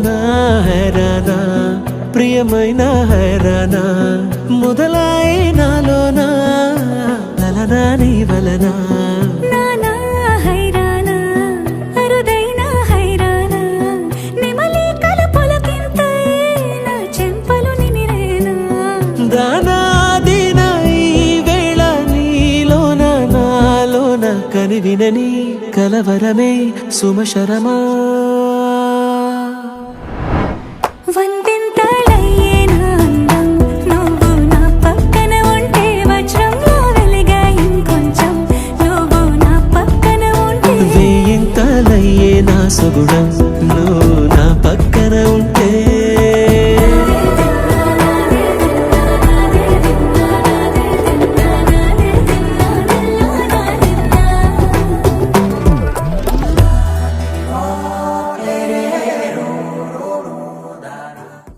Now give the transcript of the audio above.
నా హైరానా ప్రియమైన హైరానా మొదలాయి నాలోనా లలనా నీ వలనా నానా హైరానా అరుదైన హైరానా నిమలి కలపులకింతై నా చెంపలు నిమిరేనా దానాదిన ఈ వేళ నీలోన నాలోన కనివినని కలవరమే సుమశరమా